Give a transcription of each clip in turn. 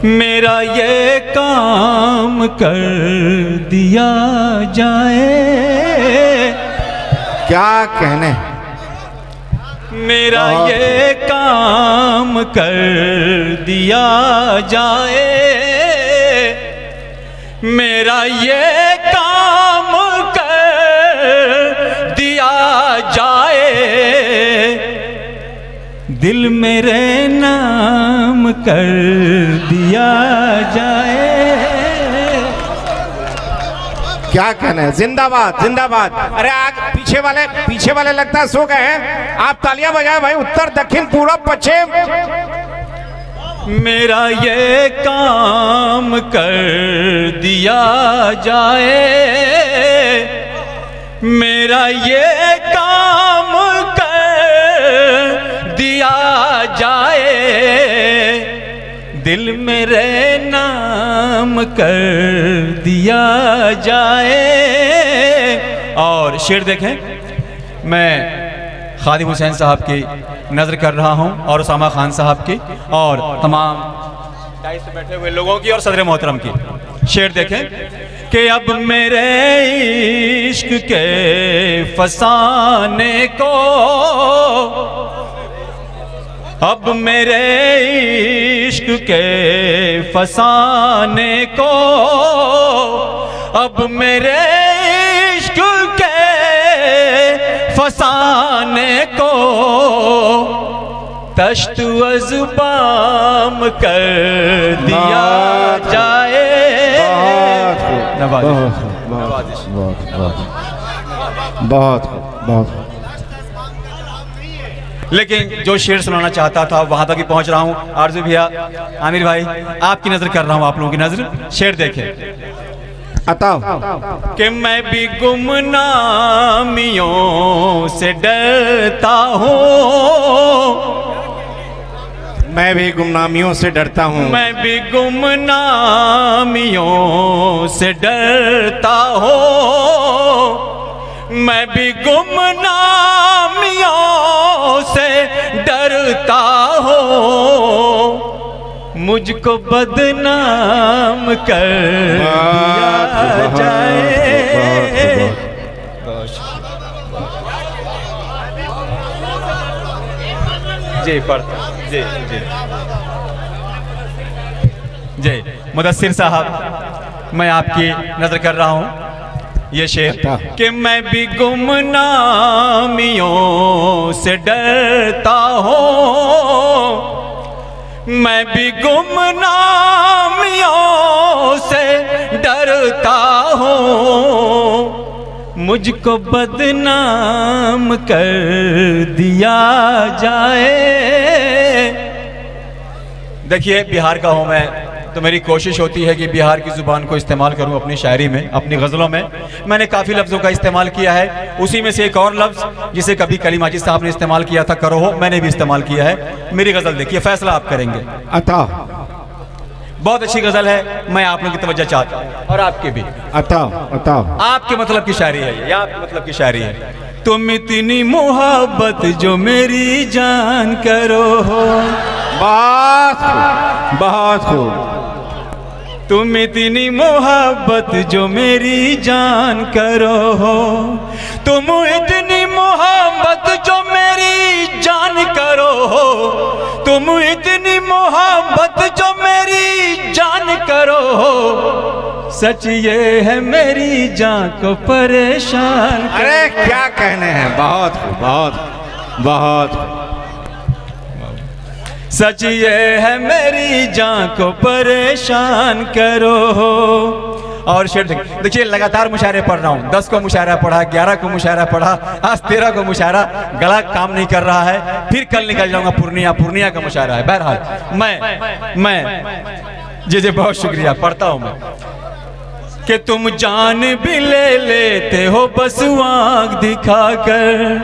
मेरा ये काम कर दिया जाए। क्या कहने, मेरा ये काम कर दिया जाए, मेरा ये काम कर दिया जाए, दिल मेरे नाम कर दिया जाए। क्या कहने, जिंदाबाद जिंदाबाद। अरे आग पीछे वाले लगता है सो गए हैं। आप तालियां बजाएं भाई, उत्तर दक्षिण पूरब पश्चिम। मेरा ये काम कर दिया जाए, मेरा ये काम कर दिया जाए, दिल मेरे नाम कर दिया जाए। और शेर देखें, मैं खादिम हुसैन साहब की नज़र कर रहा हूं और उसामा खान साहब की और तमाम डाइस पे बैठे हुए लोगों की और सदर मोहतरम की। शेर देखें कि अब मेरे इश्क के फसाने को, अब मेरे इश्क के फसाने को, अब मेरे इश्क के फसाने को तश्त अज़बाम कर दिया जाए। बहुत। लेकिन जो शेर सुनाना चाहता था वहां तक ही पहुंच रहा हूं। आरजू भैया, आमिर भाई, आपकी नजर कर रहा हूं, आप लोगों की नजर। शेर देखें कि मैं भी गुमनामियों से डरता हूँ, मैं भी गुमनामियों से डरता हूँ, मैं भी गुमनामियों से डरता हूँ, मैं भी गुमनामियों से डरता हूँ, मुझको बदनाम कर दिया जाए। जी पढ़ता जी जी जी मुदस्सिर साहब, मैं आपकी नजर कर रहा हूँ। ये शेर कि मैं भी गुमनामियों से डरता हूँ, मैं भी गुमनामियों से डरता हूँ, मुझको बदनाम कर दिया जाए। देखिए, बिहार का हूँ मैं, तो मेरी कोशिश होती है कि बिहार की ज़ुबान को इस्तेमाल करूँ अपनी शायरी में, अपनी गज़लों में। मैंने काफ़ी लफ्ज़ों का इस्तेमाल किया है, उसी में से एक और लफ्ज़ जिसे कभी कली माजिद साहब ने इस्तेमाल किया था, करो हो, मैंने भी इस्तेमाल किया है। मेरी गज़ल देखिए, फैसला आप करेंगे। अता बहुत अच्छी गज़ल है, मैं आप लोगों की तवज्जो चाहता हूँ और आपके भी। अता आपके मतलब की शायरी है ये, आपके मतलब की शायरी है। तुम इतनी मोहब्बत जो मेरी जान करो हो, बहुत खूब। तुम इतनी मोहब्बत जो मेरी जान करो हो, तुम इतनी मोहब्बत जो मेरी जान करो हो, तुम इतनी मोहब्बत जो मेरी जान करो हो, सच ये है मेरी जान को परेशान। अरे क्या कहने हैं, बहुत। सच ये है मेरी जान को परेशान करो हो। और शेर देखिए, लगातार मुशायरे पढ़ रहा हूँ। 10 को मुशायरा पढ़ा, 11 को मुशायरा पढ़ा, आज 13 को मुशायरा। गला काम नहीं कर रहा है, फिर कल निकल जाऊंगा पूर्णिया का मुशायरा है। बहरहाल मैं जी बहुत शुक्रिया, पढ़ता हूँ मैं कि तुम जान भी ले लेते हो बस आँख दिखाकर।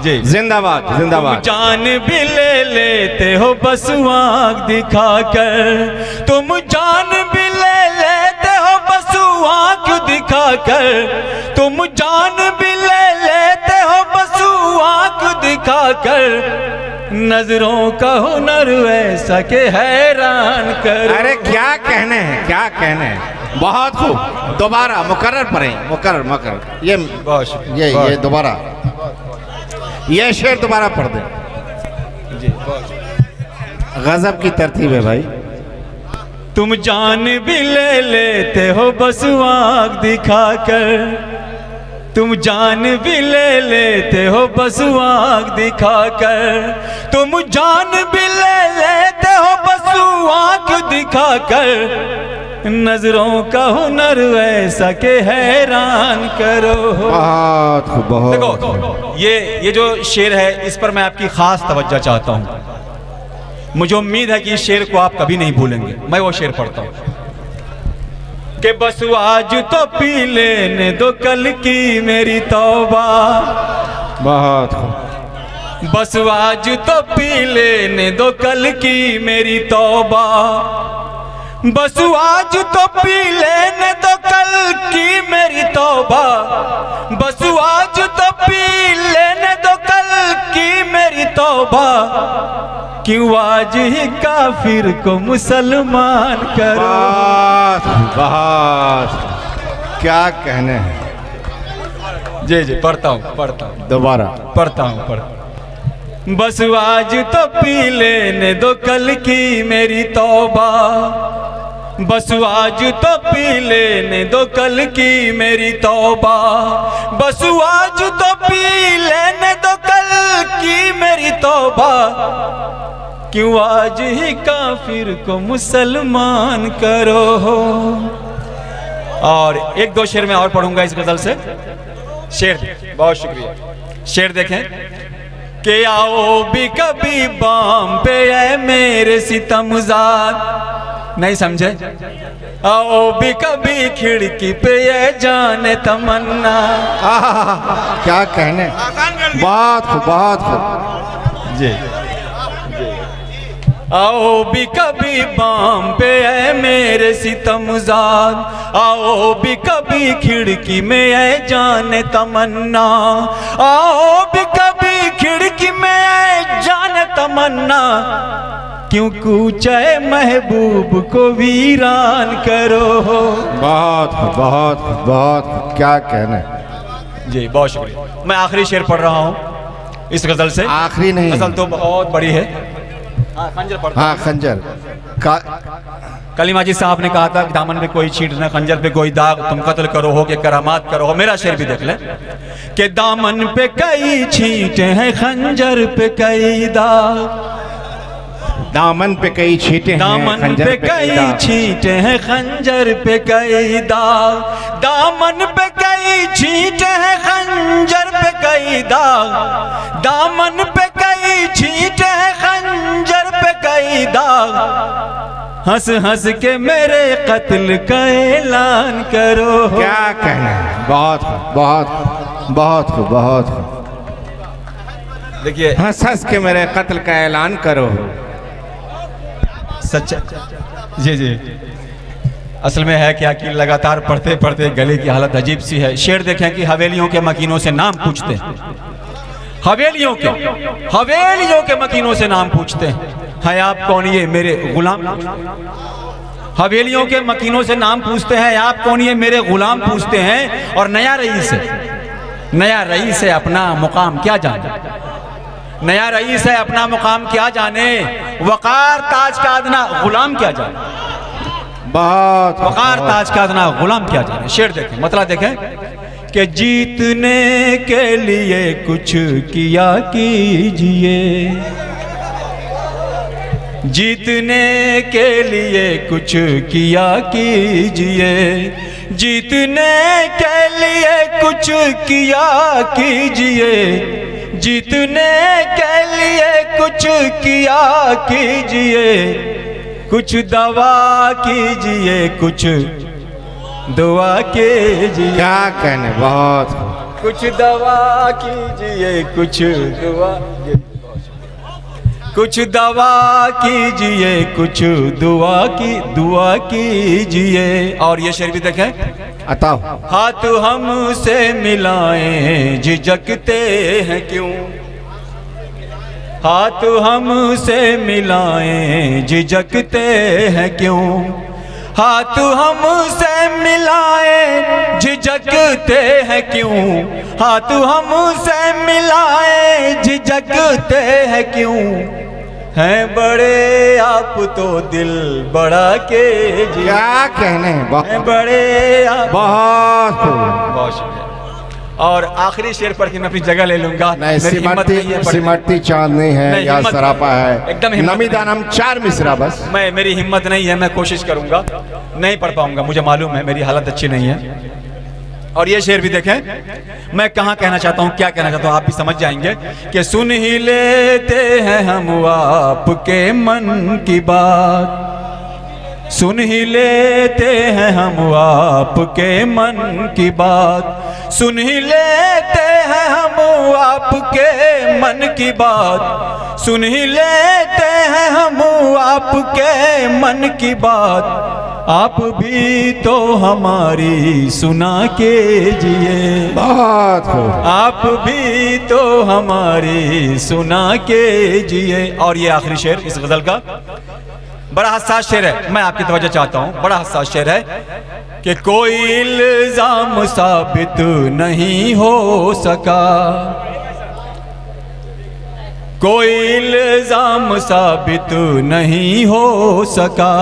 जी जिंदाबाद। जान भी ले लेते हो बस आँख दिखाकर, तुम जान भी ले लेते हो बस आँख दिखाकर, तुम जान भी ले लेते हो बस आँख दिखाकर, नजरों का हुनर ऐसा के हैरान करो। अरे क्या कहने हैं, क्या कहने हैं, बहुत खूब। दोबारा मुकर्रर पढ़ें, मुकर्रर मुकर्रर। ये दोबारा ये शेर दोबारा पढ़ दें जी। गजब की तरतीब है भाई। तुम जान भी ले लेते हो बस आँख दिखाकर, तुम जान भी ले लेते हो बस आँख दिखाकर, तुम जान भी ले लेते हो बस आँख दिखाकर, नजरों का हुनर ऐसा के हैरान करो। बहुत खूब, बहुत। देखो ये जो शेर है इस पर मैं आपकी खास तवज्जो चाहता हूँ। मुझे उम्मीद है कि इस शेर को आप कभी नहीं भूलेंगे। मैं वो शेर पढ़ता हूँ कि बस आज तो पी लेने दो कल की मेरी तौबा, बहुत खूब। बस आज तो पी लेने दो कल की मेरी तौबा, बस आज तो पी लेने दो कल की मेरी तौबा, बस आज तो पी लेने दो कल की मेरी तौबा, क्यों आज ही काफिर को मुसलमान करो। बहुत क्या कहने हैं। जी पढ़ता हूँ दोबारा पढ़ता हूँ। बस आज तो पी लेने दो कल की मेरी तौबा, बस आज तो पी लेने दो कल की मेरी तौबा, बस आज तो पी लेने दो कल की मेरी तौबा, क्यों आज ही काफिर को मुसलमान करो। और एक दो शेर में और पढ़ूंगा इस गजल से। शेर, बहुत शुक्रिया। शेर देखें कि आओ भी कभी बाम पे है मेरे सितमज़ाद, नहीं समझे? आओ भी कभी खिड़की पे है जाने तमन्ना। क्या कहने, बहुत खूब, बहुत खूब जी। आओ भी कभी बाम पे है मेरे सितमज़ाद, आओ भी कभी खिड़की में है जाने तमन्ना, आओ भी कभी खिड़की में है जाने तमन्ना, क्यों कूचे महबूब को वीरान करो। बहुत बहुत बहुत क्या कहने। जी बहुत शुक्रिया। मैं आखिरी शेर पढ़ रहा हूँ इस गजल से। आखिरी नहीं, गजल तो बहुत बड़ी है। खंजर पढ़ता। हाँ खंजर। कलीमा जी साहब ने कहा था कि दामन पे कोई छींट न, खंजर पे कोई दाग, तुम कत्ल करो हो के करामात करो हो। मेरा शेर भी देख ले कि दामन पे कई छींटे हैं, खंजर पे कई दाग, दामन पे कई छींटे हैं, दामन पे कई छींटे हैं, खंजर पे कई दाग, दामन पे कई छींटे हैं, खंजर पे कई दाग, दामन पे कई छींटे हैं, खंजर पे कई दाग, हंस हंस के मेरे कत्ल का ऐलान करो। क्या कहना है। बहुत बहुत बहुत खूब, बहुत खूब। देखिए हंस हंस के मेरे कत्ल का ऐलान करो। सच्चा। जी जी। असल में है क्या कि लगातार पढ़ते पढ़ते गले की हालत अजीब सी है। शेर देखें कि हवेलियों के मकीनों से नाम पूछते हैं, हवेलियों के मकीनों से नाम पूछते हैं, है आप कौन ये मेरे गुलाम। हवेलियों के मकीनों से नाम पूछते हैं, आप कौन ये मेरे गुलाम पूछते हैं। और नया रईस है अपना मुकाम क्या जाने, नया रईस है अपना मुकाम क्या जाने, वकार ताज का अदना गुलाम क्या जाने, बहुत वकार ताज का अदना गुलाम क्या जाने। शेर देखें, मतलब देखें कि जीतने के लिए कुछ किया कीजिए, जीतने के लिए कुछ किया कीजिए, जीतने के लिए कुछ किया कीजिए, जीतने के लिए कुछ किया कीजिए, कुछ दवा कीजिए, कुछ दुआ कीजिए। क्या कहने, बहुत कुछ दवा कीजिए, कुछ दुआ, कुछ दवा कीजिए, कुछ दुआ कीजिए। और ये शेर भी देखें, अताओ। हाथ हमसे मिलाएं झिझकते हैं क्यों, हाथ हमसे मिलाएं झिझकते हैं क्यों, हाथ हमसे मिलाएं झिझकते हैं क्यों, हाथ हमसे मिलाएं झिझकते हैं क्यों, हैं बड़े आप तो दिल बड़ा के जी। क्या कहने हैं बड़े आप। बहुत खूब। बहुत शुक्रिया। और आखिरी शेर पढ़ के मैं अपनी जगह ले लूंगा। मेरी हिम्मत नहीं है पढ़ने। सिमटती चांदनी है नहीं, या हिम्मत सरापा है, एकदम हिम्मत नमी नहीं। दानम 4 मिसरा बस। मेरी हिम्मत नहीं है, मैं कोशिश करूंगा, नहीं पढ़ पाऊंगा, मुझे मालूम है मेरी हालत अच्छी नहीं है। और ये शेर भी देखें, मैं कहाँ कहना चाहता हूँ, क्या कहना चाहता हूँ, आप भी समझ जाएंगे कि सुन ही लेते हैं हम आपके मन की बात, सुन ही लेते हैं हम आपके मन की बात, सुन ही लेते हैं हम आपके मन की बात, सुन ही लेते हैं हम आपके मन की बात, आप भी तो हमारी सुना के जिए, बहुत खूब। आप भी तो हमारी सुना के जिए। और ये आखिरी शेर इस गजल का बड़ा हसास शेर है, मैं आपकी तवज्जो चाहता हूं, बड़ा हसास शेर है कि कोई इल्जाम साबित नहीं हो सका, कोई इल्जाम साबित नहीं हो सका,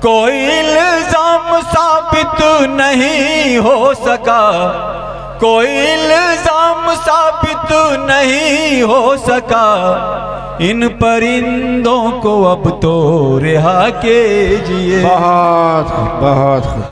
कोई इल्जाम साबित नहीं हो सका, कोई इल्जाम साबित नहीं हो सका, इन परिंदों को अब तो रिहा कीजिए। बहुत खूब, बहुत खूब।